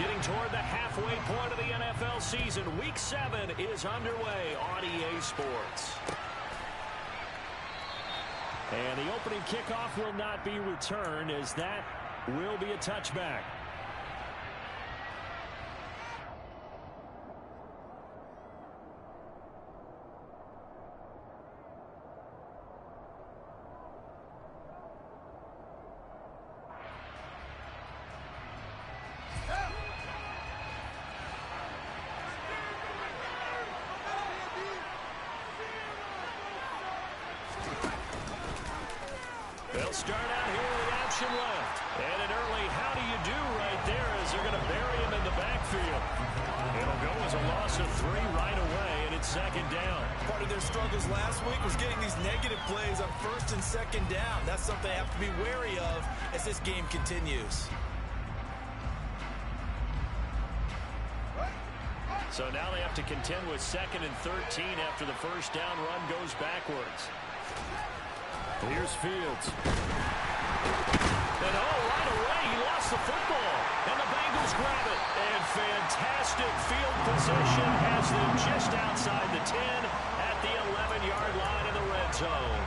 Getting toward the halfway point of the NFL season. Week 7 is underway on EA Sports. And the opening kickoff will not be returned, as that will be a touchback. They'll start out here with the option left. And an early how do you do right there as they're going to bury him in the backfield. It'll go as a loss of 3 right away, and it's second down. Part of their struggles last week was getting these negative plays on first and second down. That's something they have to be wary of as this game continues. So now they have to contend with 2nd and 13 after the first down run goes backwards. Here's Fields. And right away, he lost the football. And the Bengals grab it. And fantastic field position has them just outside the 10 at the 11-yard line in the red zone.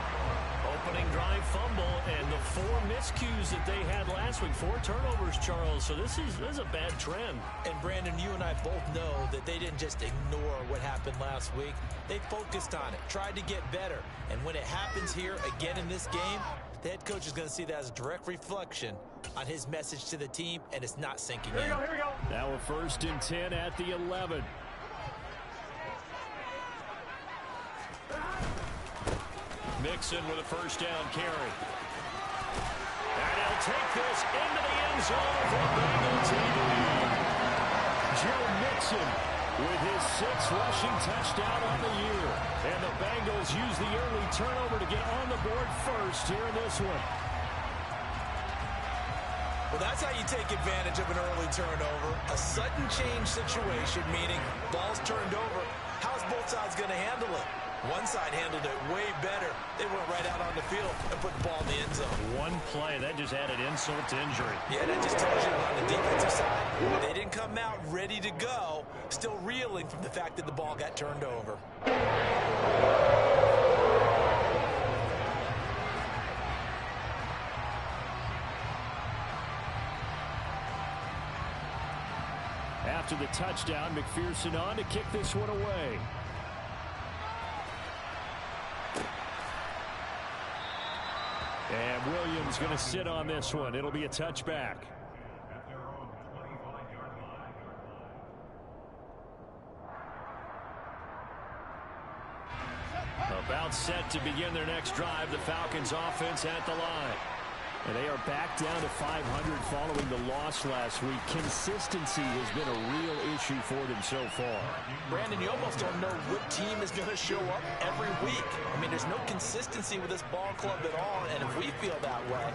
Opening drive fumble, and the 4 miscues that they had last week. 4 turnovers, Charles. So this is a bad trend. And Brandon, you and I both know that they didn't just ignore what happened last week. They focused on it, tried to get better. And when it happens here again in this game, the head coach is going to see that as a direct reflection on his message to the team, and it's not sinking in. Here we go. Now a 1st and 10 at the 11. Mixon with a first down carry. And he'll take this into the end zone for Bengals lead. Joe Mixon with his 6th rushing touchdown on the year. And the Bengals use the early turnover to get on the board first here in this one. Well, that's how you take advantage of an early turnover. A sudden change situation, meaning ball's turned over. How's both sides going to handle it? One side handled it way better. They went right out on the field and put the ball in the end zone. One play, that just added insult to injury. Yeah, that just tells you on the defensive side, they didn't come out ready to go, still reeling from the fact that the ball got turned over. After the touchdown, McPherson on to kick this one away. And Williams going to sit on this one. It'll be a touchback. About set to begin their next drive. The Falcons offense at the line. And they are back down to 500 following the loss last week. Consistency has been a real issue for them so far. Brandon, you almost don't know what team is going to show up every week. I mean, there's no consistency with this ball club at all, and if we feel that way,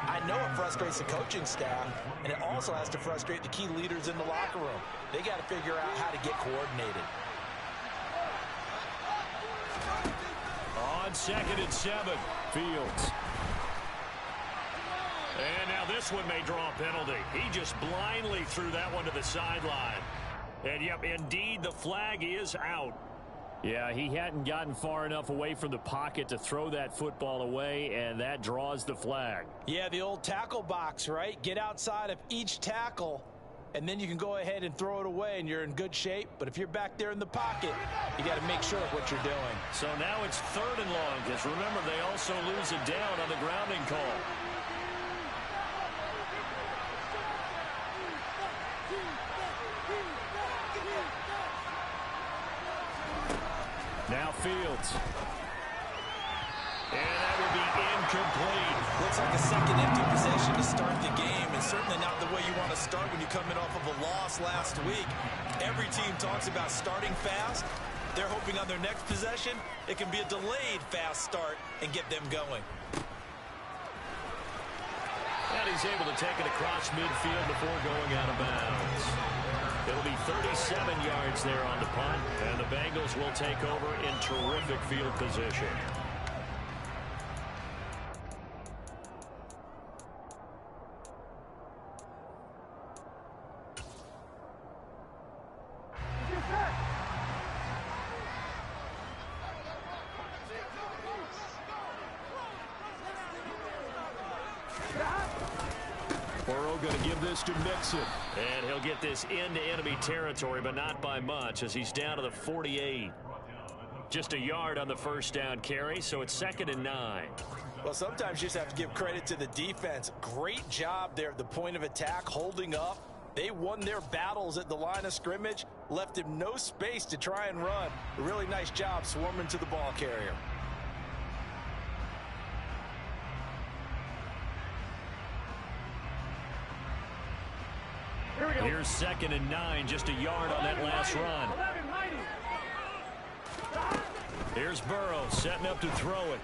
I know it frustrates the coaching staff, and it also has to frustrate the key leaders in the locker room. They got to figure out how to get coordinated. On 2nd and 7, Fields. And now this one may draw a penalty. He just blindly threw that one to the sideline. And, yep, indeed, the flag is out. Yeah, he hadn't gotten far enough away from the pocket to throw that football away, and that draws the flag. Yeah, the old tackle box, right? Get outside of each tackle, and then you can go ahead and throw it away, and you're in good shape. But if you're back there in the pocket, you got to make sure of what you're doing. So now it's 3rd and long, because remember, they also lose it down on the grounding call. Now Fields. And that will be incomplete. Looks like a second empty possession to start the game, and certainly not the way you want to start when you're coming off of a loss last week. Every team talks about starting fast. They're hoping on their next possession, it can be a delayed fast start and get them going. And he's able to take it across midfield before going out of bounds. It'll be 37 yards there on the punt, and the Bengals will take over in terrific field position. Burrow going to give this to Mixon. And he'll get this into enemy territory, but not by much as he's down to the 48. Just a yard on the first down carry, so it's 2nd and 9. Well, sometimes you just have to give credit to the defense. Great job there at the point of attack, holding up. They won their battles at the line of scrimmage, left him no space to try and run. A really nice job swarming to the ball carrier. Here's 2nd and 9, just a yard on that last run. Here's Burrow setting up to throw it.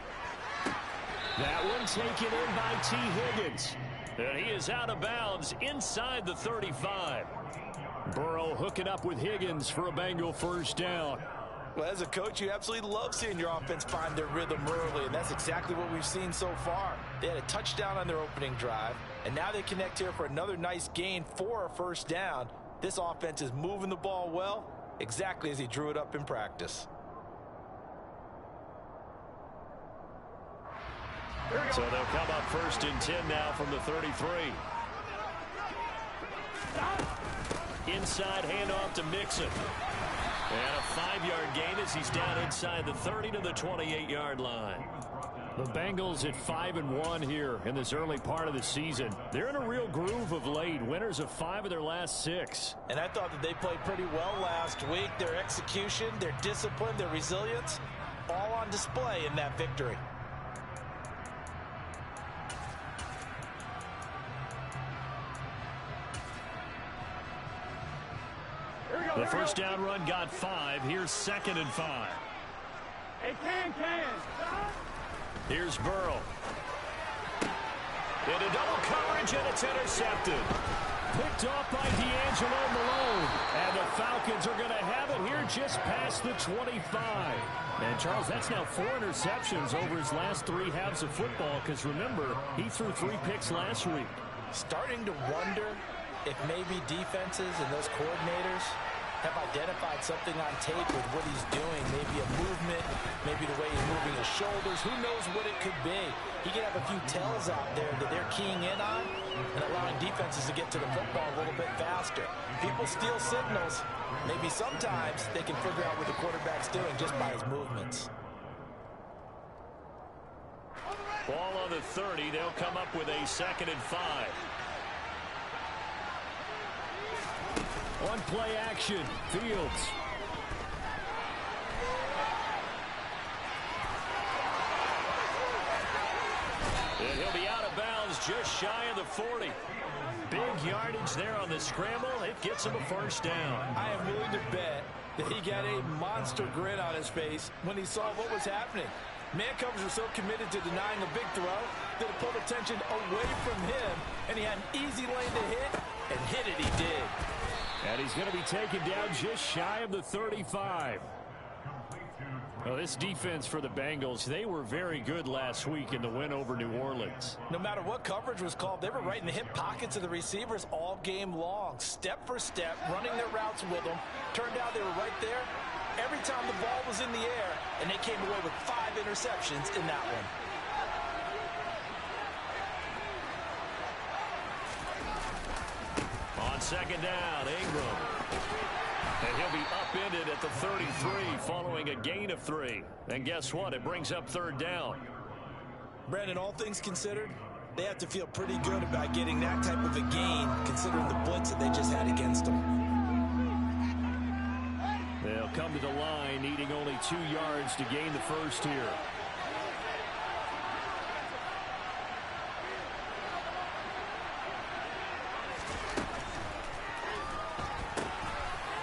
That one taken in by T. Higgins. And he is out of bounds inside the 35. Burrow hooking up with Higgins for a Bengal first down. Well, as a coach, you absolutely love seeing your offense find their rhythm early, and that's exactly what we've seen so far. They had a touchdown on their opening drive, and now they connect here for another nice gain for a first down. This offense is moving the ball well, exactly as he drew it up in practice. So they'll come up 1st and 10 now from the 33. Inside handoff to Mixon. And a 5-yard gain as he's down inside the 30 to the 28-yard line. The Bengals at 5-1 here in this early part of the season. They're in a real groove of late. Winners of 5 of their last 6. And I thought that they played pretty well last week. Their execution, their discipline, their resilience, all on display in that victory. The first down run got 5. Here's 2nd and 5. Hey, can. Here's Burrow. Into double coverage, and it's intercepted. Picked off by D'Angelo Malone. And the Falcons are going to have it here just past the 25. And, Charles, that's now 4 interceptions over his last 3 halves of football, because, remember, he threw 3 picks last week. Starting to wonder if maybe defenses and those coordinators have identified something on tape with what he's doing. Maybe a movement, maybe the way he's moving his shoulders. Who knows what it could be? He could have a few tells out there that they're keying in on and allowing defenses to get to the football a little bit faster. People steal signals. Maybe sometimes they can figure out what the quarterback's doing just by his movements. Ball on the 30. They'll come up with a 2nd and 5. On play action, Fields. And he'll be out of bounds just shy of the 40. Big yardage there on the scramble. It gets him a first down. I am willing to bet that he got a monster grin on his face when he saw what was happening. Man covers were so committed to denying a big throw that it pulled attention away from him, and he had an easy lane to hit, and hit it he did. And he's going to be taken down just shy of the 35. Well, this defense for the Bengals, they were very good last week in the win over New Orleans. No matter what coverage was called, they were right in the hip pockets of the receivers all game long, step for step, running their routes with them. Turned out they were right there every time the ball was in the air, and they came away with 5 interceptions in that one. On 2nd down, Ingram. And he'll be upended at the 33 following a gain of 3. And guess what? It brings up 3rd down. Brandon, all things considered, they have to feel pretty good about getting that type of a gain, considering the blitz that they just had against them. They'll come to the line, needing only 2 yards to gain the first here.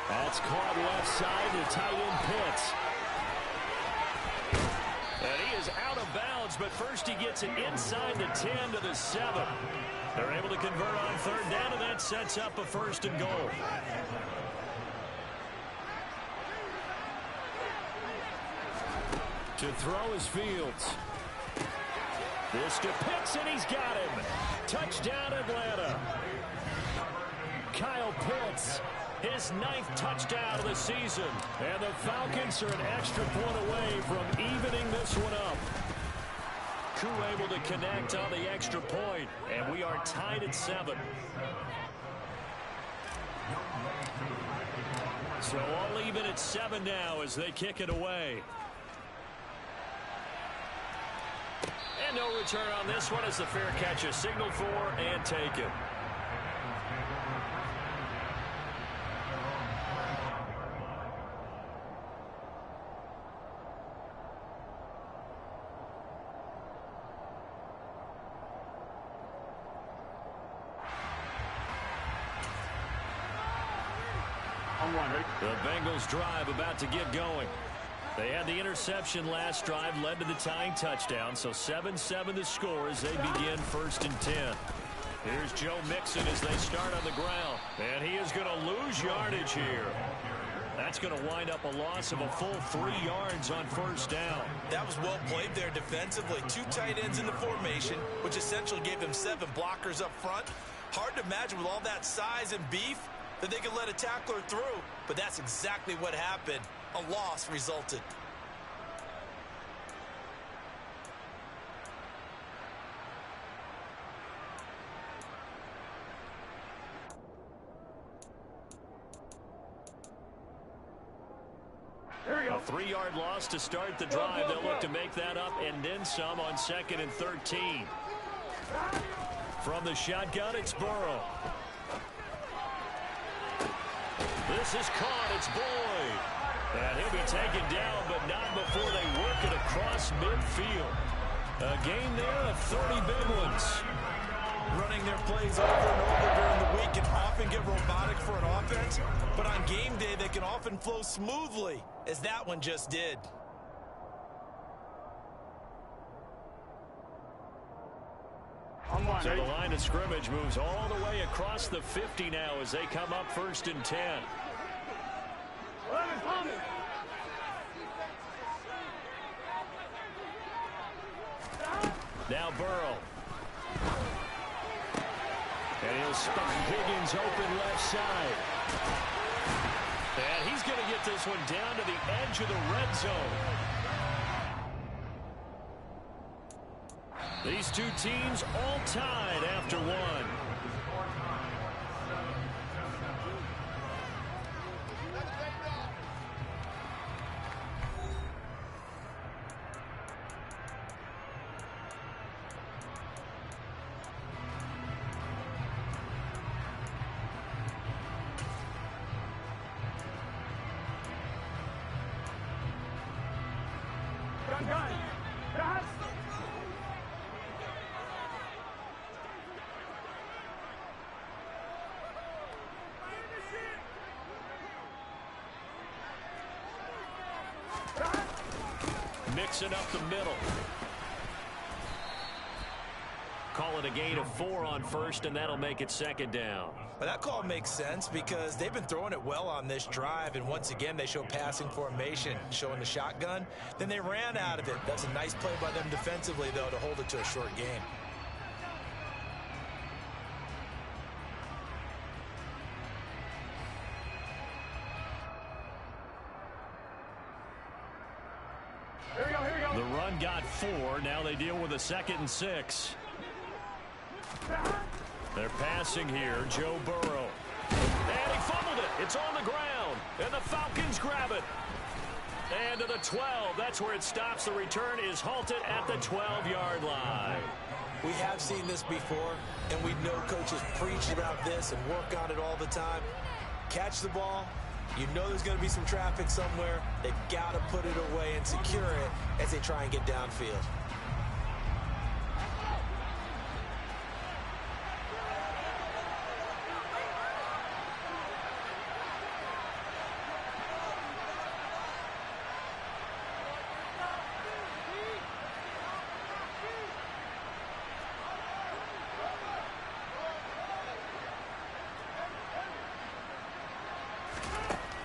That's caught left side to tight end Pitts. And he is out of bounds, but first he gets it inside the 10 to the 7. They're able to convert on 3rd down, and that sets up a 1st and goal. To throw is Fields. This to Pitts, and he's got him. Touchdown, Atlanta. Kyle Pitts, his 9th touchdown of the season. And the Falcons are an extra point away from evening this one up. crew able to connect on the extra point, and we are tied at 7. So all even at 7 now as they kick it away. And no return on this one as the fair catch is signaled for and taken. The Bengals drive about to get going. They had the interception last drive, led to the tying touchdown, so 7-7 the score as they begin 1st and 10. Here's Joe Mixon as they start on the ground, and he is going to lose yardage here. That's going to wind up a loss of a full 3 yards on 1st down. That was well played there defensively. 2 tight ends in the formation, which essentially gave them 7 blockers up front. Hard to imagine with all that size and beef that they could let a tackler through, but that's exactly what happened. A loss resulted. A 3-yard loss to start the drive. They'll look to make that up and then some on 2nd and 13. From the shotgun, it's Burrow. This is caught. It's Boyd. And he'll be taken down, but not before they work it across midfield. A game there of 30 big ones. Running their plays over and over during the week can often get robotic for an offense, but on game day they can often flow smoothly, as that one just did. So the line of scrimmage moves all the way across the 50 now as they come up 1st and 10. Now Burrow. And he'll spot Higgins open left side. And he's going to get this one down to the edge of the red zone. These two teams all tied after 1. Mixing up the middle. Call it a gain of 4 on 1st, and that'll make it 2nd down. Well, that call makes sense because they've been throwing it well on this drive, and once again they show passing formation, showing the shotgun. Then they ran out of it. That's a nice play by them defensively, though, to hold it to a short game. The run got 4. Now they deal with a 2nd and 6. They're passing here. Joe Burrow. And he fumbled it. It's on the ground. And the Falcons grab it. And to the 12. That's where it stops. The return is halted at the 12-yard line. We have seen this before, and we know coaches preach about this and work on it all the time. Catch the ball. You know there's going to be some traffic somewhere. They've got to put it away and secure it as they try and get downfield.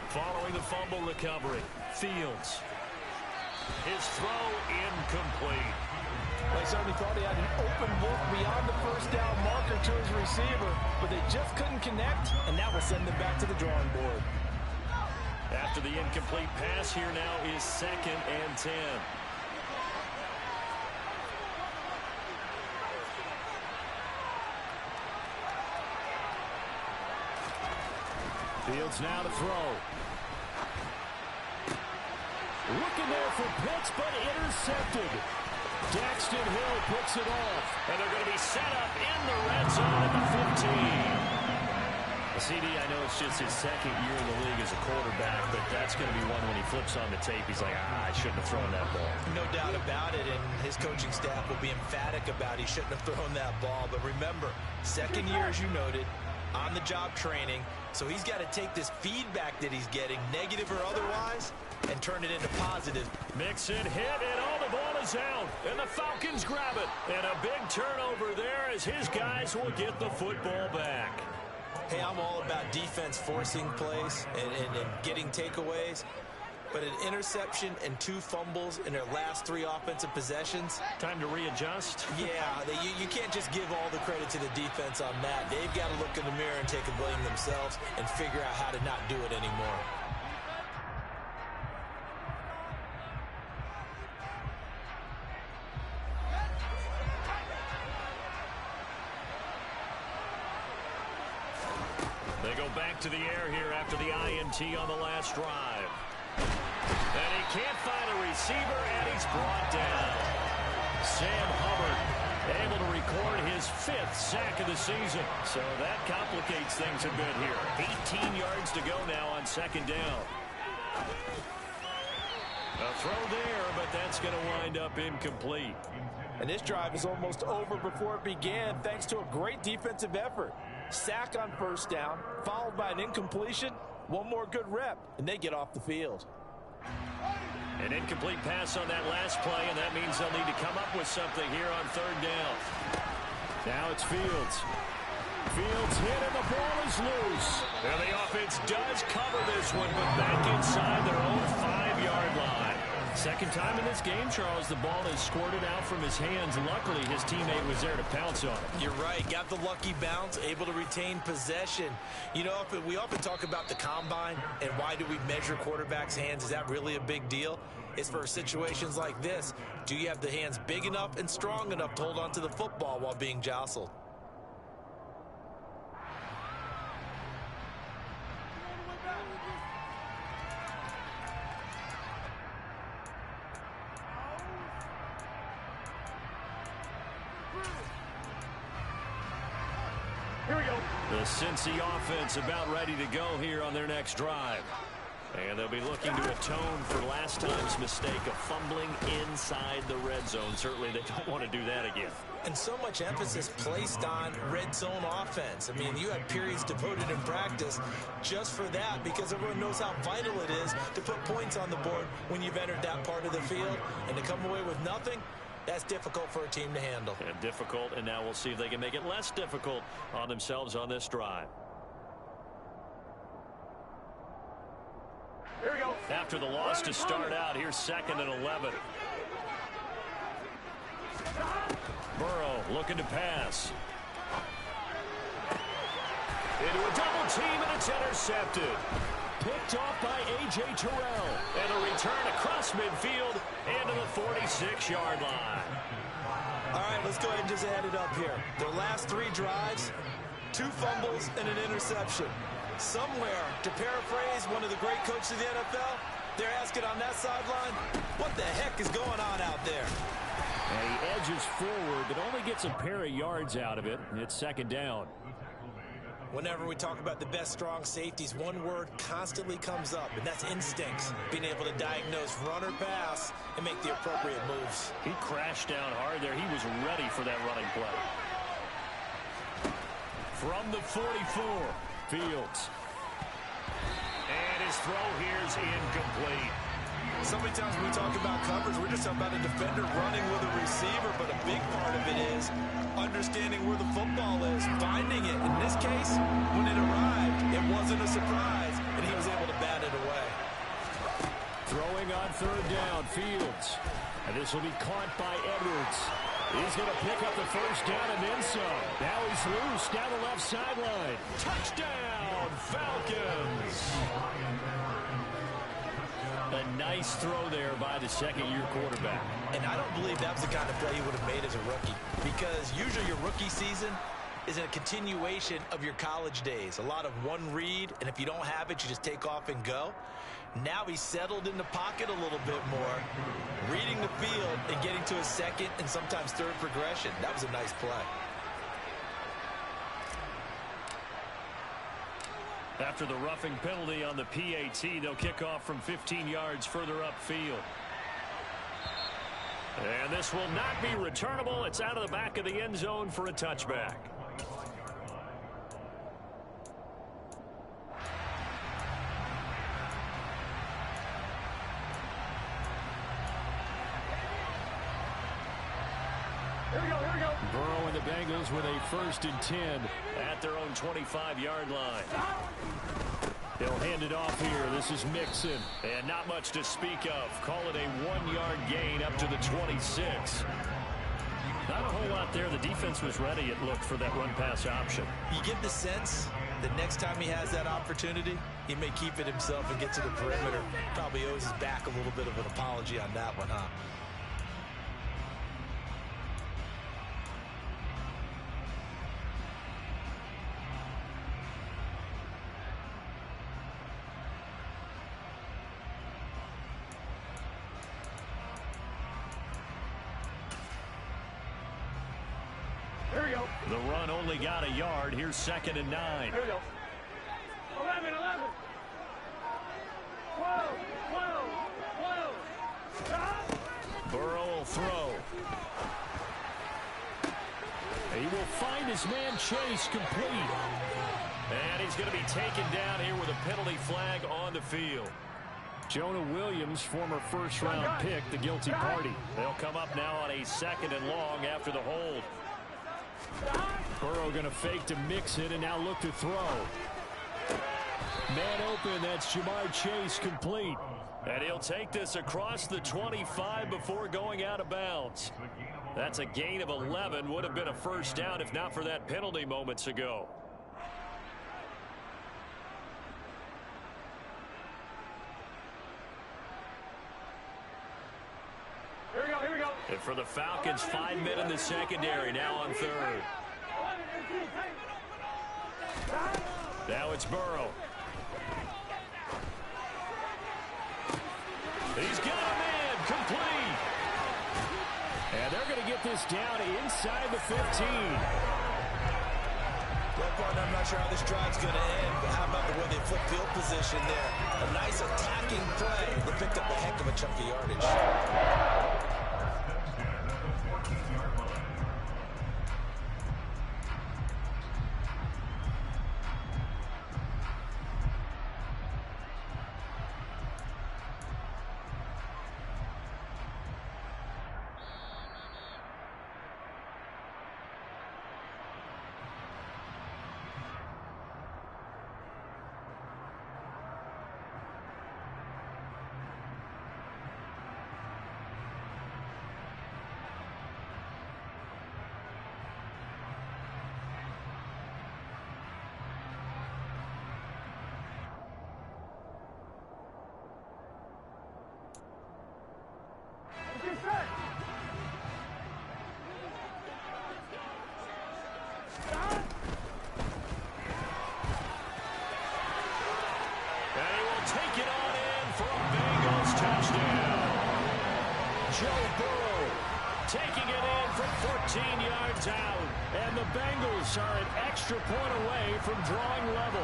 Following the fumble recovery, Fields. His throw incomplete. They certainly thought he had an open look beyond the 1st down marker to his receiver, but they just couldn't connect, and that will send them back to the drawing board. After the incomplete pass, here now is 2nd and 10. Fields now to throw. Looking there for Pitts, but intercepted. Daxton Hill picks it off. And they're going to be set up in the red zone at the 15. CD, I know it's just his second year in the league as a quarterback, but that's going to be one when he flips on the tape. He's like, I shouldn't have thrown that ball. No doubt about it, and his coaching staff will be emphatic about he shouldn't have thrown that ball. But remember, second year, as you noted, on-the-job training, so he's got to take this feedback that he's getting, negative or otherwise, and turn it into positive. Mixon hit, and the ball is out, and the Falcons grab it. And a big turnover there as his guys will get the football back. Hey, I'm all about defense forcing plays and getting takeaways. But an interception and 2 fumbles in their last 3 offensive possessions. Time to readjust? Yeah, you can't just give all the credit to the defense on that. They've got to look in the mirror and take a blame themselves and figure out how to not do it anymore. They go back to the air here after the INT on the last drive. And he can't find a receiver, and he's brought down. Sam Hubbard able to record his 5th sack of the season. So that complicates things a bit here. 18 yards to go now on second down. A throw there, but that's going to wind up incomplete. And this drive is almost over before it began, thanks to a great defensive effort. Sack on first down, followed by an incompletion. One more good rep, and they get off the field. An incomplete pass on that last play, and that means they'll need to come up with something here on third down. Now it's Fields. Fields hit, and the ball is loose. And the offense does cover this one, but back inside their own 5-yard line. Second time in this game, Charles, the ball is squirted out from his hands. Luckily, his teammate was there to pounce on it. You're right. Got the lucky bounce, able to retain possession. You know, we often talk about the combine and why do we measure quarterbacks' hands. Is that really a big deal? It's for situations like this. Do you have the hands big enough and strong enough to hold on to the football while being jostled? Here we go. The Cincy offense about ready to go here on their next drive. And they'll be looking to atone for last time's mistake of fumbling inside the red zone. Certainly they don't want to do that again. And so much emphasis placed on red zone offense. I mean, you had periods devoted in practice just for that because everyone knows how vital it is to put points on the board when you've entered that part of the field. And to come away with nothing, that's difficult for a team to handle. And difficult, and now we'll see if they can make it less difficult on themselves on this drive. Here we go. After the loss to start out, here's 2nd and 11. Burrow looking to pass. Into a double team, and it's intercepted. Picked off by A.J. Terrell. And a return across midfield into the 46-yard line. All right, let's go ahead and just add it up here. Their last 3 drives, 2 fumbles and an interception. Somewhere, to paraphrase one of the great coaches of the NFL, they're asking on that sideline, what the heck is going on out there? And he edges forward, but only gets a pair of yards out of it. It's 2nd down. Whenever we talk about the best strong safeties, one word constantly comes up, and that's instincts. Being able to diagnose run or pass and make the appropriate moves. He crashed down hard there. He was ready for that running play. From the 44, Fields. And his throw here is incomplete. So many times when we talk about coverage, we're just talking about a defender running with a receiver, but a big part of it is understanding where the football is, finding it. In this case, when it arrived, it wasn't a surprise, and he was able to bat it away. Throwing on third down, Fields. And this will be caught by Edwards. He's going to pick up the first down and then some. Now he's loose down the left sideline. Touchdown, Falcons! A nice throw there by the second-year quarterback. And I don't believe that was the kind of play he would have made as a rookie, because usually your rookie season is a continuation of your college days. A lot of one read, and if you don't have it, you just take off and go. Now he's settled in the pocket a little bit more, reading the field and getting to a second and sometimes third progression. That was a nice play. After the roughing penalty on the PAT, they'll kick off from 15 yards further upfield. And this will not be returnable. It's out of the back of the end zone for a touchback. Here we go. Burrow and the Bengals with a 1st and 10 at their own 25-yard line. They'll hand it off here. This is Mixon. And not much to speak of. Call it a 1-yard gain up to the 26. Not a whole lot there. The defense was ready, it looked, for that run-pass option. You get the sense that next time he has that opportunity, he may keep it himself and get to the perimeter. Probably owes his back a little bit of an apology on that one, huh? Here we go. The run only got a yard. Here's 2nd and 9. Here we go. 11. 12. Burrow will throw. He will find his man Chase complete. And he's going to be taken down here with a penalty flag on the field. Jonah Williams, former first-round pick, the guilty party. They'll come up now on a 2nd and long after the hold. Burrow going to fake to Mixon and now look to throw. Man open, that's Jamar Chase complete. And he'll take this across the 25 before going out of bounds. That's a gain of 11. Would have been a 1st down if not for that penalty moments ago. Here we go. And for the Falcons, 5 men in the secondary, now on 3rd. Now it's Burrow. He's got a man complete. And they're going to get this down inside the 15. Well, partner, I'm not sure how this drive's going to end, but how about the way they flip field position there? A nice attacking play. They picked up a heck of a chunk of yardage. Take it on in for a Bengals touchdown. Joe Burrow taking it in from 14 yards out. And the Bengals are an extra point away from drawing level.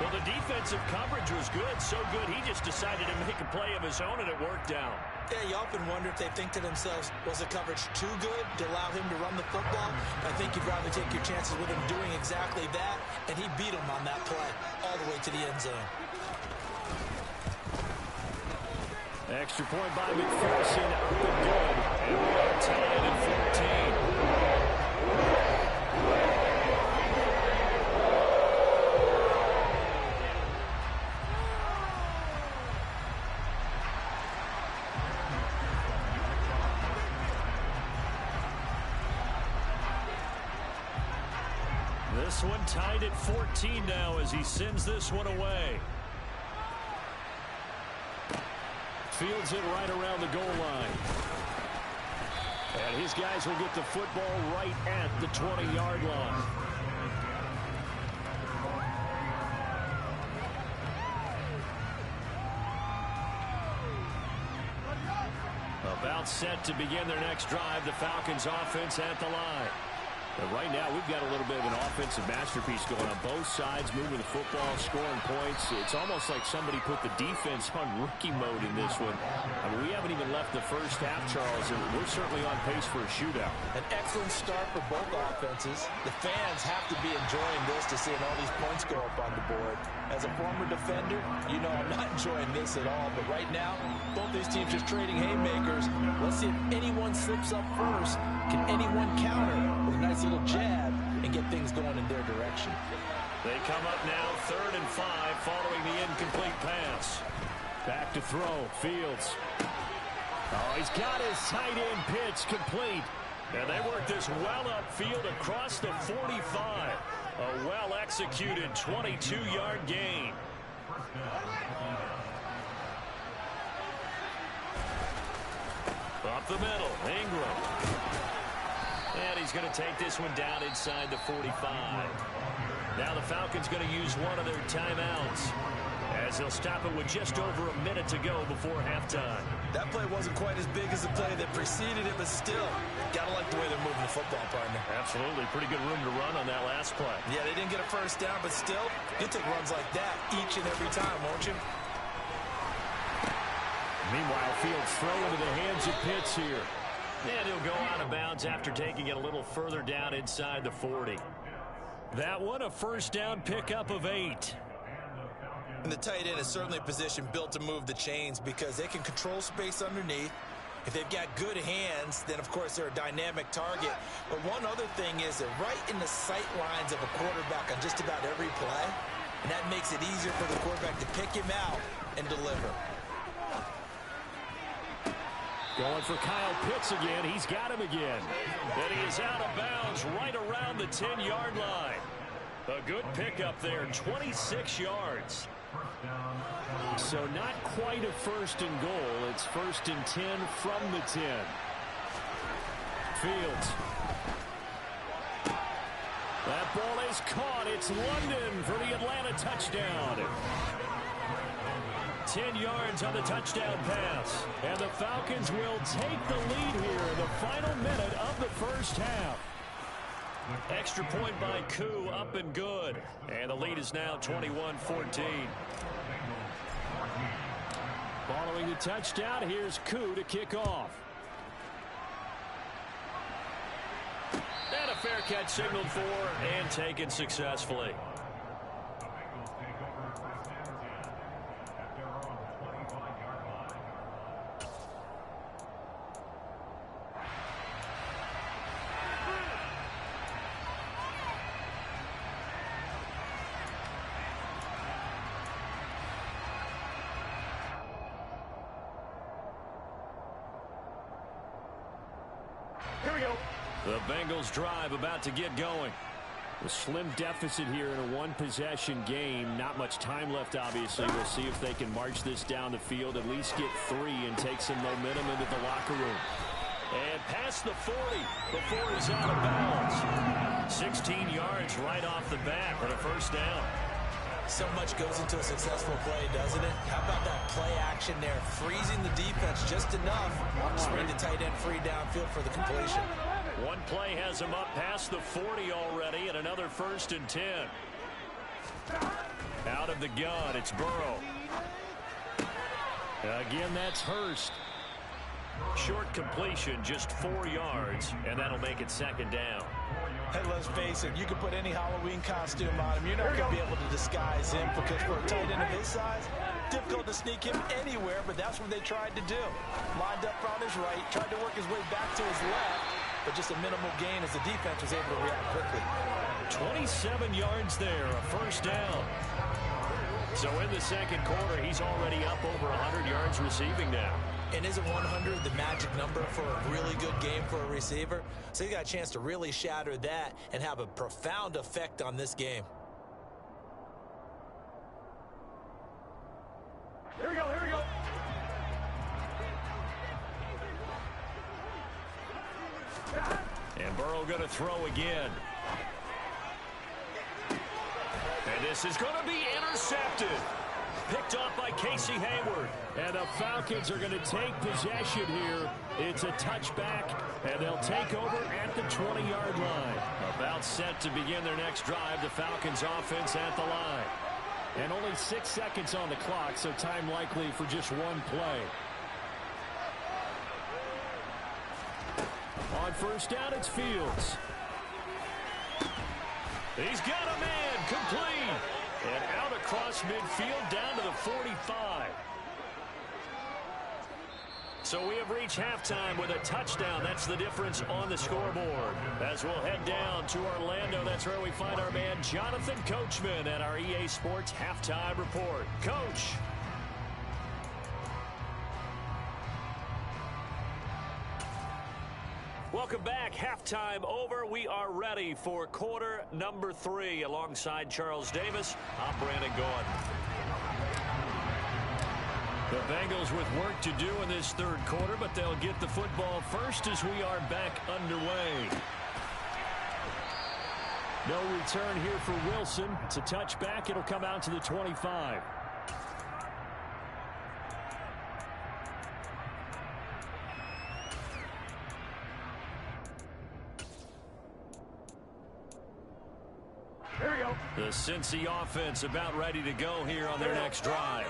Well, the defensive coverage was good, so good he just decided to make a play of his own, and it worked out. Yeah, you often wonder if they think to themselves, was the coverage too good to allow him to run the football? I think you'd rather take your chances with him doing exactly that, and he beat him on that play all the way to the end zone. Extra point by McPherson, up and good. And we are tied at 14. This one tied at 14 now as he sends this one away. Fields it right around the goal line. And And his guys will get the football right at the 20-yard line. About set to begin their next drive. The Falcons offense at the line. But right now, we've got a little bit of an offensive masterpiece going on both sides, moving the football, scoring points. It's almost like somebody put the defense on rookie mode in this one. I mean, we haven't even left the first half, Charles, and we're certainly on pace for a shootout. An excellent start for both offenses. The fans have to be enjoying this to seeing all these points go up on the board. As a former defender, you know I'm not enjoying this at all. But right now, both these teams just trading haymakers. Let's see if anyone slips up first. Can anyone counter with a nice little jab and get things going in their direction? They come up now 3rd and 5 following the incomplete pass. Back to throw. Fields. Oh, he's got his tight end pitch complete. And they work this well upfield across the 45. A well-executed 22-yard gain. Up the middle, Ingram. And he's going to take this one down inside the 45. Now the Falcons going to use one of their timeouts, as they'll stop it with just over a minute to go before halftime. That play wasn't quite as big as the play that preceded it, but still, gotta like the way they're moving the football, partner. Absolutely. Pretty good room to run on that last play. Yeah, they didn't get a first down, but still, you take runs like that each and every time, won't you? Meanwhile, Fields throw into the hands of Pitts here. And he'll go out of bounds after taking it a little further down inside the 40. That one, a first down pickup of 8. And the tight end is certainly a position built to move the chains because they can control space underneath. If they've got good hands, then of course they're a dynamic target. But one other thing is they're right in the sight lines of a quarterback on just about every play. And that makes it easier for the quarterback to pick him out and deliver. Going for Kyle Pitts again. He's got him again. And he is out of bounds right around the 10-yard line. A good pickup there, 26 yards. So not quite a first and goal. It's 1st and 10 from the 10. Fields. That ball is caught. It's London for the Atlanta touchdown. 10 yards on the touchdown pass. And the Falcons will take the lead here in the final minute of the first half. Extra point by Koo, up and good. And the lead is now 21-14. Following the touchdown, here's Koo to kick off. And a fair catch signaled for and taken successfully. Here we go. The Bengals drive about to get going. A slim deficit here in a one-possession game. Not much time left, obviously. We'll see if they can march this down the field, at least get 3 and take some momentum into the locker room. And past the 40 before he's out of bounds. 16 yards right off the bat for a first down. So much goes into a successful play, doesn't it? How about that play action there? Freezing the defense just enough to bring the tight end free downfield for the completion. One play has him up past the 40 already, and another 1st and 10. Out of the gun, it's Burrow. Again, that's Hurst. Short completion, just 4 yards, and that'll make it 2nd down. Hey, let's face it, you can put any Halloween costume on him. You're not going to be able to disguise him because for a tight end of his size, difficult to sneak him anywhere, but that's what they tried to do. Lined up on his right, tried to work his way back to his left, but just a minimal gain as the defense was able to react quickly. 27 yards there, a first down. So in the second quarter, he's already up over 100 yards receiving now. And isn't 100 the magic number for a really good game for a receiver? So he got a chance to really shatter that and have a profound effect on this game. Here we go, here we go. And Burrow going to throw again. And this is going to be intercepted. Picked off by Casey Hayward. And the Falcons are going to take possession here. It's a touchback, and they'll take over at the 20-yard line. About set to begin their next drive. The Falcons offense at the line. And only 6 seconds on the clock, so time likely for just one play. On first down, it's Fields. He's got a man, complete. And out across midfield down to the 45. So we have reached halftime with a touchdown. That's the difference on the scoreboard. As we'll head down to Orlando, that's where we find our man Jonathan Coachman at our EA Sports Halftime Report. Coach. Welcome back. Halftime over. We are ready for quarter number 3. Alongside Charles Davis, I'm Brandon Gaudin. The Bengals with work to do in this third quarter, but they'll get the football first as we are back underway. No return here for Wilson. It's a touchback. It'll come out to the 25. The Cincy offense about ready to go here on their next drive.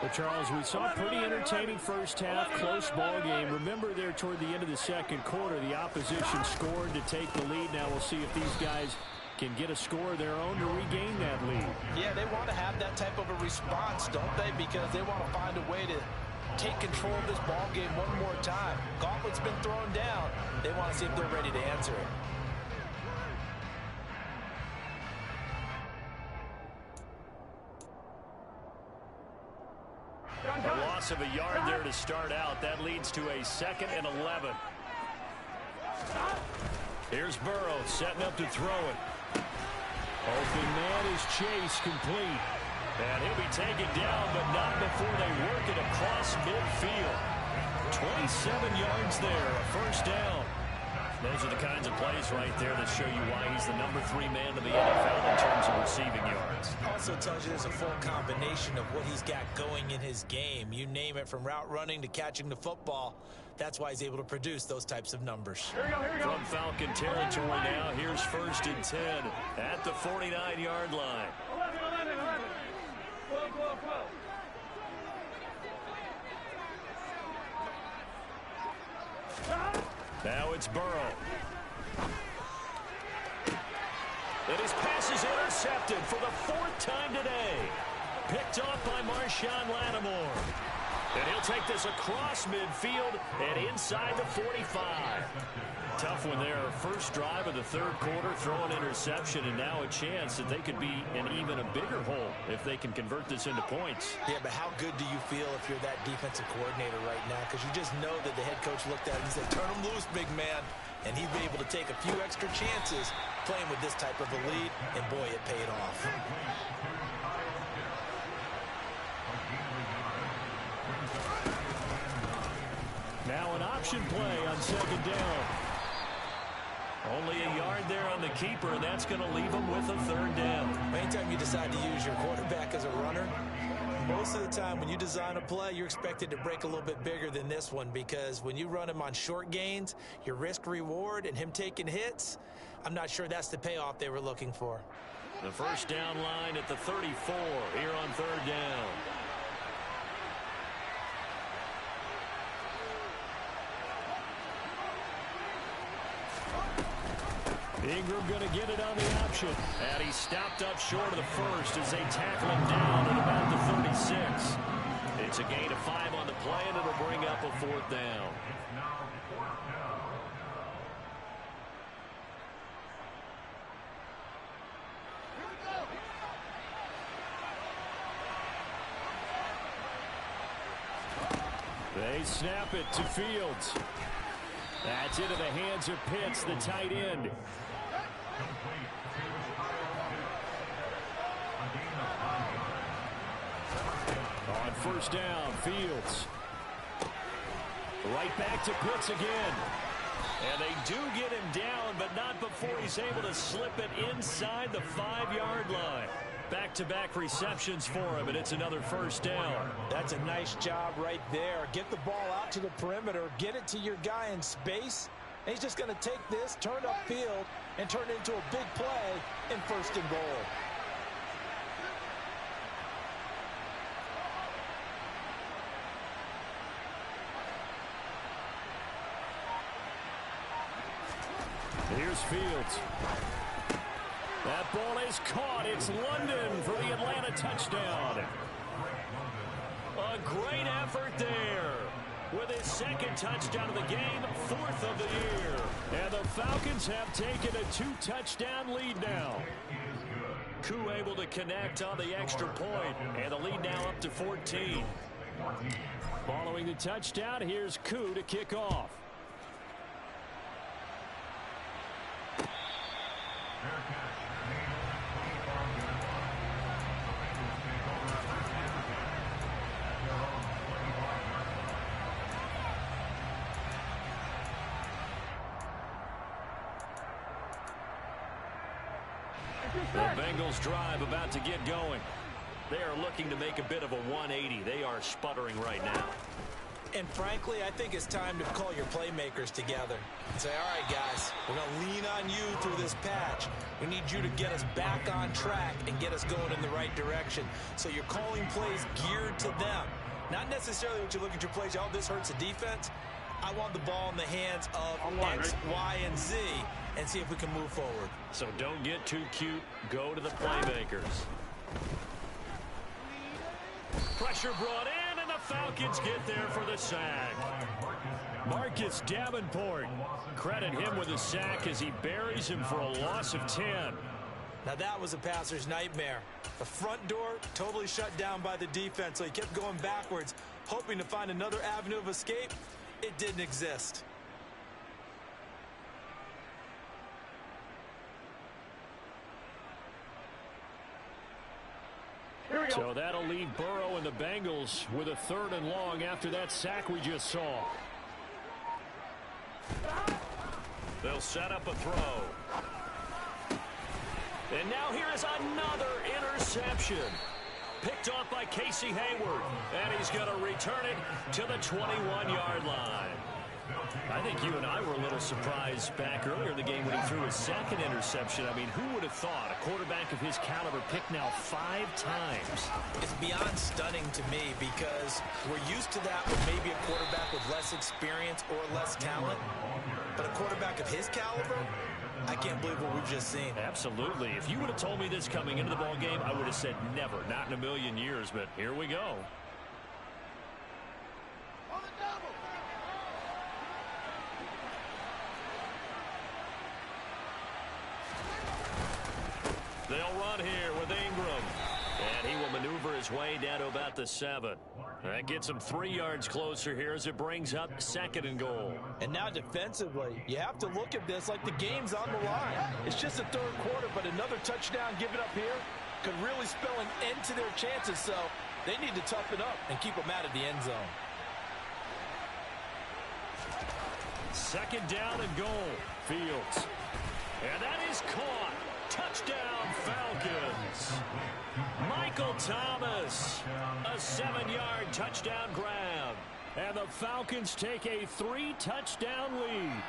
Well, Charles, we saw a pretty entertaining first half, close ball game. Remember there toward the end of the second quarter, the opposition scored to take the lead. Now we'll see if these guys can get a score of their own to regain that lead. Yeah, they want to have that type of a response, don't they? Because they want to find a way to take control of this ball game one more time. Gauntlet's been thrown down. They want to see if they're ready to answer it. A loss of a yard there to start out. That leads to a 2nd and 11. Here's Burrow setting up to throw it. Open man is Chase, complete. And he'll be taken down, but not before they work it across midfield. 27 yards there, a first down. Those are the kinds of plays right there that show you why he's the number 3 man in the NFL in terms of receiving yards. Also tells you there's a full combination of what he's got going in his game. You name it, from route running to catching the football. That's why he's able to produce those types of numbers. Here we go. From Falcon territory now, here's 1st and 10 at the 49-yard line. 11. Whoa. Now it's Burrow. And his pass is intercepted for the 4th time today. Picked off by Marshawn Lattimore. And he'll take this across midfield and inside the 45. Tough one there. First drive of the third quarter, throw an interception, and now a chance that they could be in even a bigger hole if they can convert this into points. Yeah, but how good do you feel if you're that defensive coordinator right now? Because you just know that the head coach looked at it and said, turn him loose, big man. And he'd be able to take a few extra chances playing with this type of a lead, and boy, it paid off. Now an option play on 2nd down. Only a yard there on the keeper, and that's going to leave him with a 3rd down. Anytime you decide to use your quarterback as a runner, most of the time when you design a play, you're expected to break a little bit bigger than this one, because when you run him on short gains, your risk-reward and him taking hits, I'm not sure that's the payoff they were looking for. The first down line at the 34 here on 3rd down. Ingram going to get it on the option. And he stopped up short of the first as they tackle him down at about the 36. It's a gain of 5 on the play, and it'll bring up a 4th down. They snap it to Fields. That's into the hands of Pitts, the tight end. On first down, Fields. Right back to Pitts again. And they do get him down, but not before he's able to slip it inside the 5-yard line. Back-to-back receptions for him, and it's another first down. That's a nice job right there. Get the ball out to the perimeter, get it to your guy in space, and he's just going to take this, turn upfield, and turn it into a big play in 1st and goal. Here's Fields. That ball is caught. It's London for the Atlanta touchdown. A great effort there. With his 2nd touchdown of the game, 4th of the year. And the Falcons have taken a 2-touchdown lead now. Koo able to connect on the extra point, and the lead now up to 14. Following the touchdown, here's Koo to kick off. The Bengals drive about to get going. They are looking to make a bit of a 180. They are sputtering right now. And frankly, I think it's time to call your playmakers together and say, all right, guys, we're going to lean on you through this patch. We need you to get us back on track and get us going in the right direction. So you're calling plays geared to them. Not necessarily what you look at your plays, oh, this hurts the defense. I want the ball in the hands of X, Y, and Z and see if we can move forward. So don't get too cute. Go to the playmakers. Pressure brought in, and the Falcons get there for the sack. Marcus Davenport. Credit him with a sack as he buries him for a loss of 10. Now that was a passer's nightmare. The front door totally shut down by the defense, so he kept going backwards, hoping to find another avenue of escape. It didn't exist. So that'll leave Burrow and the Bengals with a 3rd and long after that sack we just saw. They'll set up a throw. And now here is another interception. Picked off by Casey Hayward. And he's going to return it to the 21-yard line. I think you and I were a little surprised back earlier in the game when he threw his 2nd interception. I mean, who would have thought a quarterback of his caliber picked now 5 times? It's beyond stunning to me because we're used to that with maybe a quarterback with less experience or less talent. But a quarterback of his caliber, I can't believe what we've just seen. Absolutely. If you would have told me this coming into the ball game, I would have said never, not in a million years. But here we go. They'll run here with Ingram. And he will maneuver his way down to about the 7. That gets him 3 yards closer here as it brings up 2nd and goal. And now defensively, you have to look at this like the game's on the line. It's just the 3rd quarter, but another touchdown given up here could really spell an end to their chances. So they need to toughen up and keep them out of the end zone. 2nd down and goal. Fields. And that is caught. Touchdown, Falcons. Michael Thomas. A 7-yard touchdown grab. And the Falcons take a 3-touchdown lead.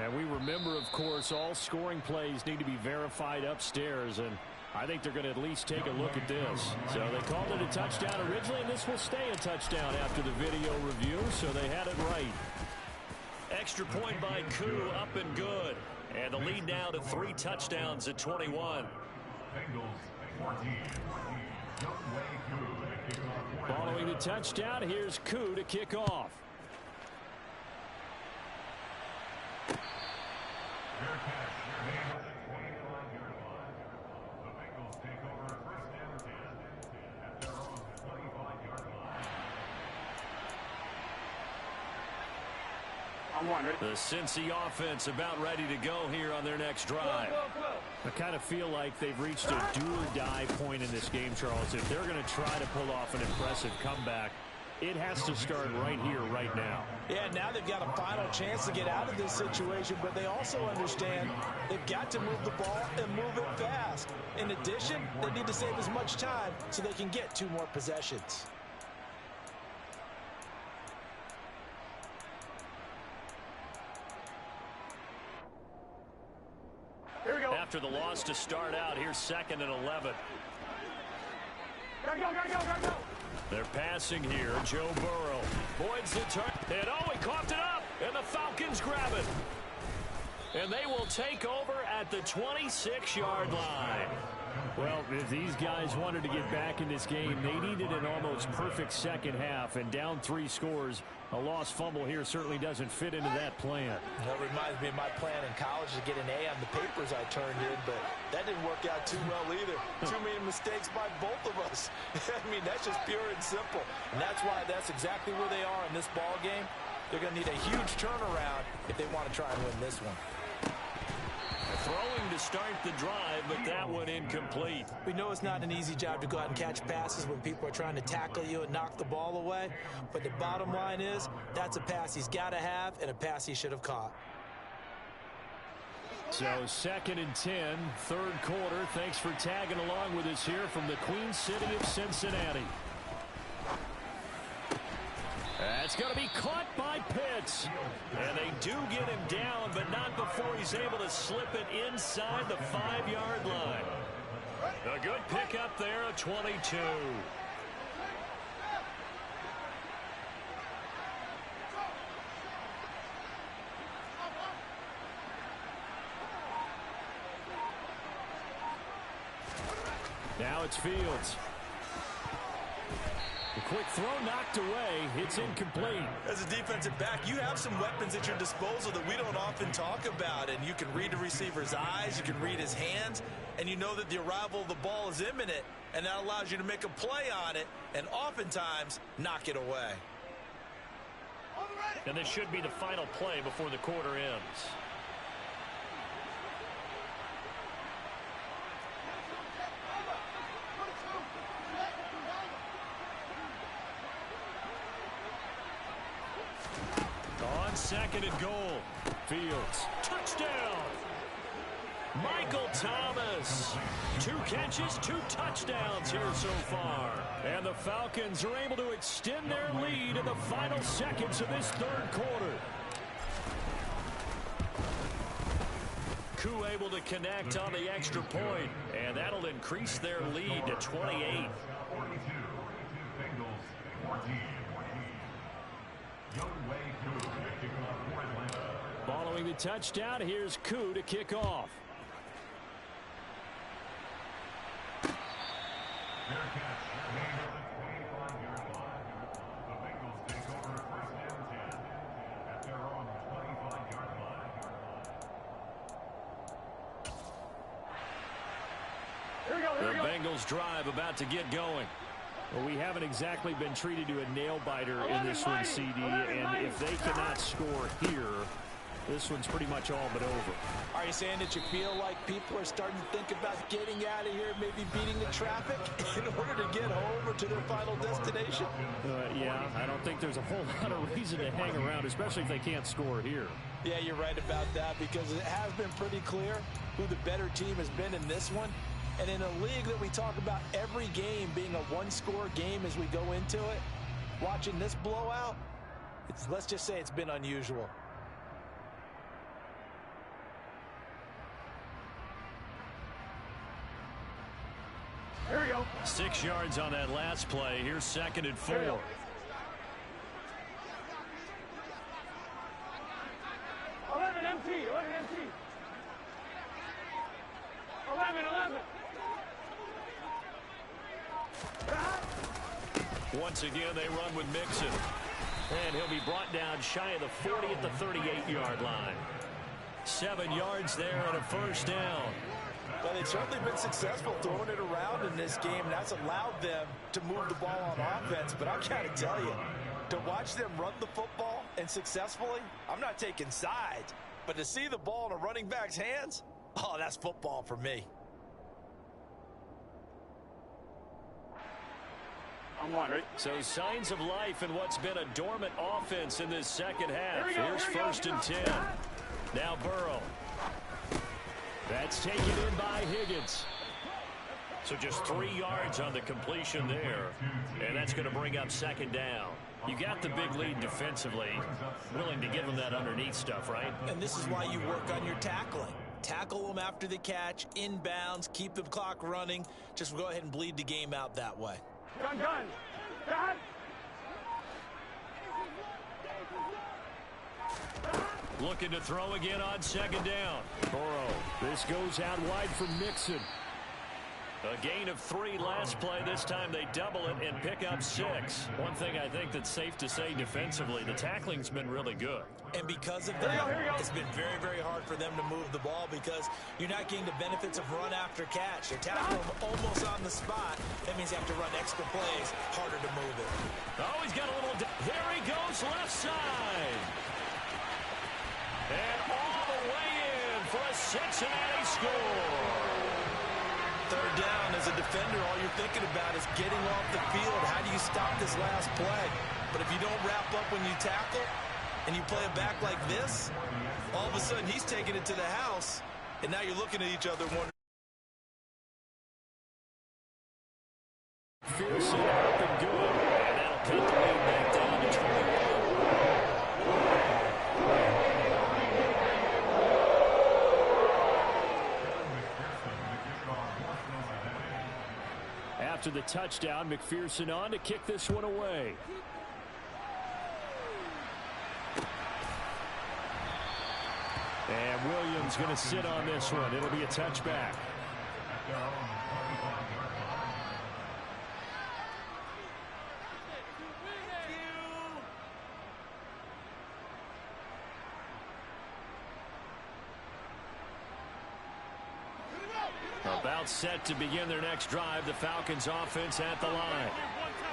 And we remember, of course, all scoring plays need to be verified upstairs. And I think they're going to at least take a look at this. So they called it a touchdown originally, and this will stay a touchdown after the video review. So they had it right. Extra point by Koo, up and good. And the lead now to 3 touchdowns at 21. Following the touchdown, here's Koo to kick off. The Cincy offense about ready to go here on their next drive. I kind of feel like they've reached a do-or-die point in this game, Charles. If they're going to try to pull off an impressive comeback, It has to start right here, right now. Yeah, now they've got a final chance to get out of this situation, but they also understand they've got to move the ball and move it fast. In addition, they need to save as much time so they can get 2 more possessions. Here we go. After the loss to start out, here's 2nd and 11. Go. They're passing here. Joe Burrow voids the turn. And he coughed it up. And the Falcons grab it. And they will take over at the 26-yard line. Well, if these guys wanted to get back in this game, they needed an almost perfect second half. And down 3 scores, a lost fumble here certainly doesn't fit into that plan. That reminds me of my plan in college to get an A on the papers I turned in, but that didn't work out too well either. Too many mistakes by both of us. I mean, that's just pure and simple. And that's exactly where they are in this ball game. They're going to need a huge turnaround if they want to try and win this one. Throwing to start the drive, but that one incomplete. We know it's not an easy job to go out and catch passes when people are trying to tackle you and knock the ball away. But the bottom line is, that's a pass he's got to have and a pass he should have caught. So 2nd and 10, 3rd quarter. Thanks for tagging along with us here from the Queen City of Cincinnati. That's going to be caught by Pitts. And they do get him down, but not before he's able to slip it inside the 5-yard line. A good pickup there, a 22. Now it's Fields. The quick throw knocked away. It's incomplete. As a defensive back, you have some weapons at your disposal that we don't often talk about. And you can read the receiver's eyes, you can read his hands, and you know that the arrival of the ball is imminent. And that allows you to make a play on it and oftentimes knock it away. And this should be the final play before the quarter ends. On 2nd and goal. Fields. Touchdown. Michael Thomas. 2 catches, 2 touchdowns here so far. And the Falcons are able to extend their lead in the final seconds of this 3rd quarter. Koo able to connect on the extra point, and that'll increase their lead to 28. Following the touchdown, here's Koo to kick off. The Bengals drive about to get going. Well, we haven't exactly been treated to a nail-biter in this one, CD, and if they cannot score here, this one's pretty much all but over. Are you saying that you feel like people are starting to think about getting out of here, maybe beating the traffic in order to get home or to their final destination? Yeah, I don't think there's a whole lot of reason to hang around, especially if they can't score here. Yeah, you're right about that, because it has been pretty clear who the better team has been in this one. And in a league that we talk about every game being a 1-score game as we go into it, watching this blowout, let's just say it's been unusual. Here we go. 6 yards on that last play. Here's 2nd and 4. 11 MT. 11. Once again, they run with Mixon. And he'll be brought down shy of the 40 at the 38-yard line. 7 yards there and a 1st down. Well, they've certainly been successful throwing it around in this game. That's allowed them to move the ball on offense. But I've got to tell you, to watch them run the football and successfully, I'm not taking sides. But to see the ball in a running back's hands, oh, that's football for me. I'm one, right? So signs of life in what's been a dormant offense in this second half. Here's 1st and 10. Now Burrow. That's taken in by Higgins. So just 3 yards on the completion there. And that's going to bring up 2nd down. You got the big lead defensively. Willing to give them that underneath stuff, right? And this is why you work on your tackling. Tackle them after the catch, inbounds, keep the clock running. Just go ahead and bleed the game out that way. Gun. Gun. Looking to throw again on 2nd down. Burrow. This goes out wide for Mixon. A gain of 3 last play. This time they double it and pick up 6. One thing I think that's safe to say defensively, the tackling's been really good. And because of that, it's been very, very hard for them to move the ball because you're not getting the benefits of run after catch. They're tackling them almost on the spot. That means you have to run extra plays, harder to move it. Oh, he's got a little... There he goes, left side. And all the way in for a Cincinnati score. 3rd down, as a defender, all you're thinking about is getting off the field. How do you stop this last play? But if you don't wrap up when you tackle and you play it back like this, all of a sudden he's taking it to the house, and now you're looking at each other wondering. Fierce up and good. And that'll cut the lead back down to 21. After the touchdown, McPherson on to kick this one away. And Williams going to sit on this one. It'll be a touchback. About set to begin their next drive, the Falcons offense at the line.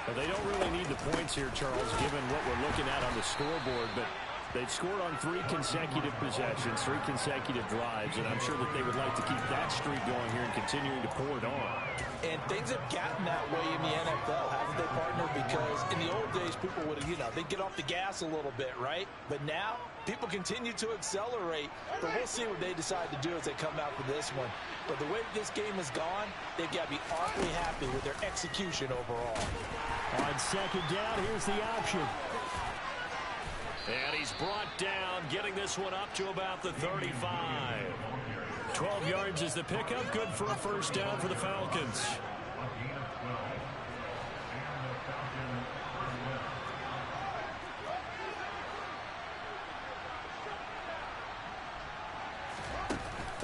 Well, they don't really need the points here, Charles, given what we're looking at on the scoreboard, but they've scored on 3 consecutive possessions, 3 consecutive drives, and I'm sure that they would like to keep that streak going here and continuing to pour it on. And things have gotten that way in the NFL, haven't they, partner? Because in the old days, people would, they'd get off the gas a little bit, right? But now, people continue to accelerate, but we'll see what they decide to do as they come out for this one. But the way this game has gone, they've got to be awfully happy with their execution overall. On 2nd down, here's the option. And he's brought down, getting this one up to about the 35. 12 yards is the pickup, good for a 1st down for the Falcons.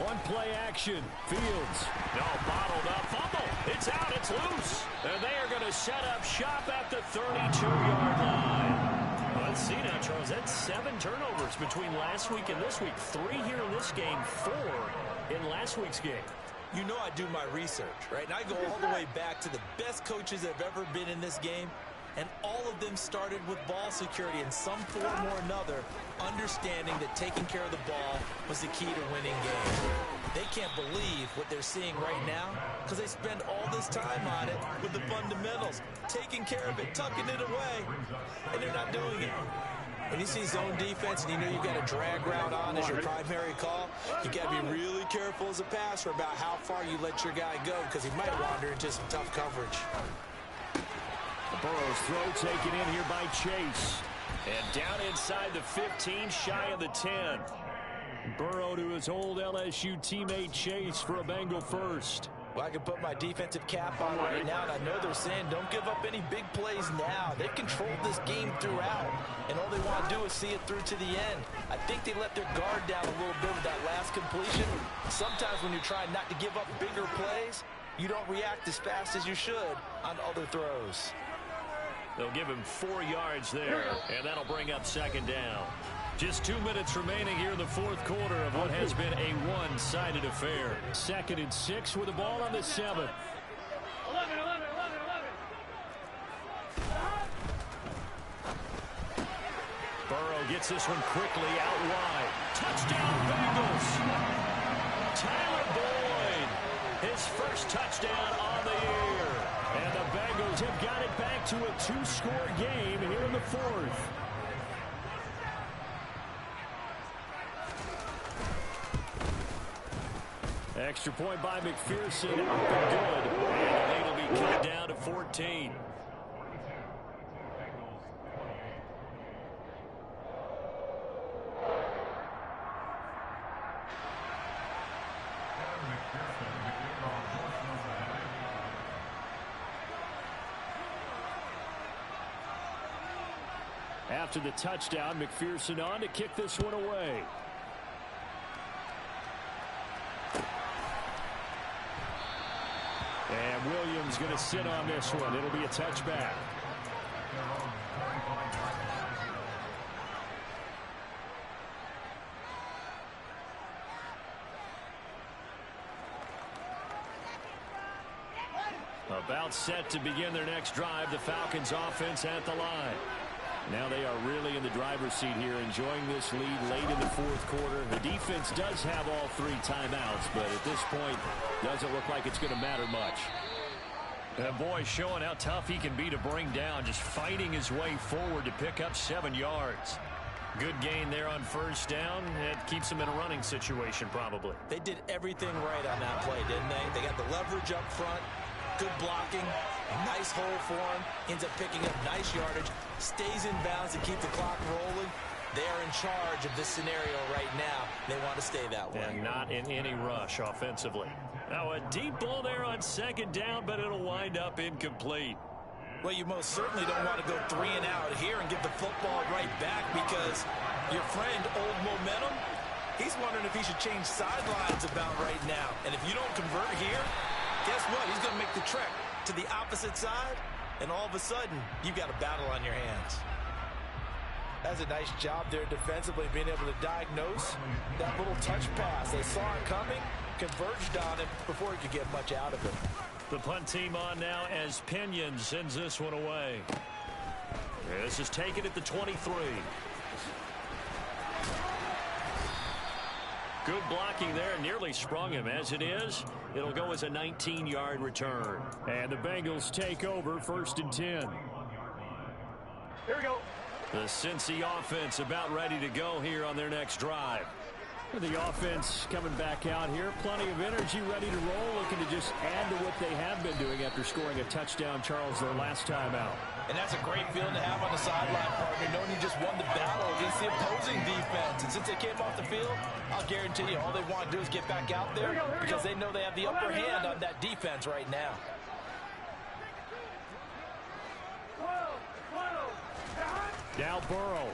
On play action, Fields. No, bottled up, fumble. It's out, it's loose. And they are going to set up shop at the 32-yard line. Let's see now, Charles. That's 7 turnovers between last week and this week. 3 here in this game, 4 in last week's game. You know I do my research, right? And I go all the way back to the best coaches that have ever been in this game. And all of them started with ball security in some form or another, understanding that taking care of the ball was the key to winning games. They can't believe what they're seeing right now because they spend all this time on it with the fundamentals, taking care of it, tucking it away, and they're not doing it. When you see zone defense and you know you've got a drag route on as your primary call, you got to be really careful as a passer about how far you let your guy go because he might wander into some tough coverage. Burrow's throw taken in here by Chase. And down inside the 15, shy of the 10. Burrow to his old LSU teammate Chase for a Bengal first. Well, I can put my defensive cap on right now, and I know they're saying don't give up any big plays now. They've controlled this game throughout, and all they want to do is see it through to the end. I think they let their guard down a little bit with that last completion. Sometimes when you're trying not to give up bigger plays, you don't react as fast as you should on other throws. They'll give him 4 yards there, and that'll bring up 2nd down. Just 2 minutes remaining here in the 4th quarter of what has been a one-sided affair. 2nd and 6 with the ball on the 7. 11. Burrow gets this one quickly out wide. Touchdown, Bengals! Tyler Boyd, his first touchdown on the year. And the Bengals have got it back to a 2-score game here in the fourth. Extra point by McPherson, up and good. And the lead will be cut down to 14. After the touchdown, McPherson on to kick this one away. And Williams going to sit on this one. It'll be a touchback. About set to begin their next drive. The Falcons offense at the line. Now they are really in the driver's seat here, enjoying this lead late in the fourth quarter. The defense does have all 3 timeouts, but at this point, doesn't look like it's going to matter much. That boy showing how tough he can be to bring down, just fighting his way forward to pick up 7 yards. Good gain there on first down. It keeps him in a running situation, probably. They did everything right on that play, didn't they? They got the leverage up front, good blocking, a nice hole for him, ends up picking up nice yardage, stays in bounds to keep the clock rolling. They are in charge of this scenario right now. They want to stay that way. And not in any rush offensively. Now a deep ball there on second down, but it'll wind up incomplete. Well, you most certainly don't want to go 3 and out here and give the football right back, because your friend, Old Momentum, he's wondering if he should change sidelines about right now. And if you don't convert here, guess what? He's going to make the trek to the opposite side, and all of a sudden, you've got a battle on your hands. That's a nice job there defensively, being able to diagnose that little touch pass. They saw it coming, converged on it before he could get much out of it. The punt team on now as Pinion sends this one away. This is taken at the 23. Good blocking there, nearly sprung him. As it is, it'll go as a 19-yard return. And the Bengals take over, 1st and 10. Here we go. The Cincy offense about ready to go here on their next drive. The offense coming back out here. Plenty of energy, ready to roll, looking to just add to what they have been doing after scoring a touchdown, Charles, their last time out. And that's a great feeling to have on the sideline, partner, knowing you just won the battle against the opposing defense. And since they came off the field, I'll guarantee you all they want to do is get back out there, because they know they have the upper hand on that defense right now. Now Burrow.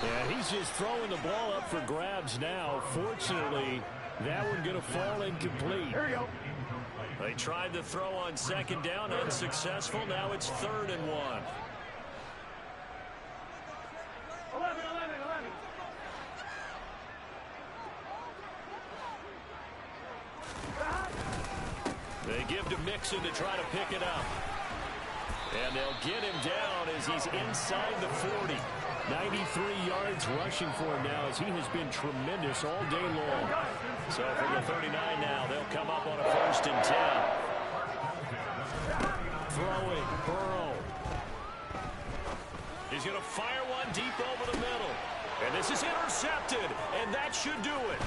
Yeah, he's just throwing the ball up for grabs now. Fortunately, that one going to fall incomplete. Here we go. They tried to throw on second down, unsuccessful. Now it's 3rd and 1. 11. They give to Mixon to try to pick it up. And they'll get him down as he's inside the 40. 93 yards rushing for him now, as he has been tremendous all day long. So from the 39 now, they'll come up on a 1st and 10. Throwing, Burrow. He's going to fire one deep over the middle. And this is intercepted, and that should do it.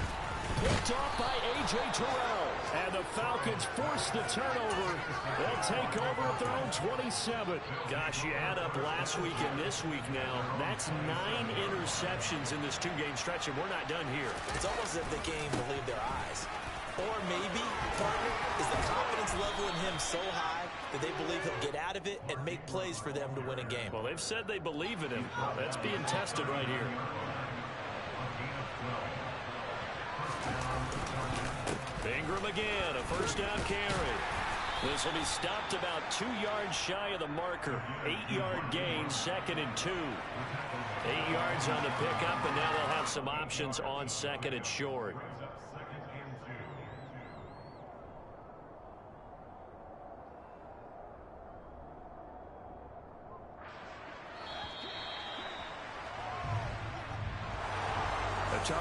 Picked off by A.J. Terrell. And the Falcons force the turnover. They'll take over at their own 27. Gosh, you add up last week and this week now. That's 9 interceptions in this 2-game stretch, and we're not done here. It's almost as if they can't even believe their eyes. Or maybe, partner, is the confidence level in him so high that they believe he'll get out of it and make plays for them to win a game. Well, they've said they believe in him. That's being tested right here. Ingram again, a 1st down carry. This will be stopped about 2 yards shy of the marker. 8-yard gain, 2nd and 2. 8 yards on the pickup, and now they'll have some options on 2nd and short. Charles.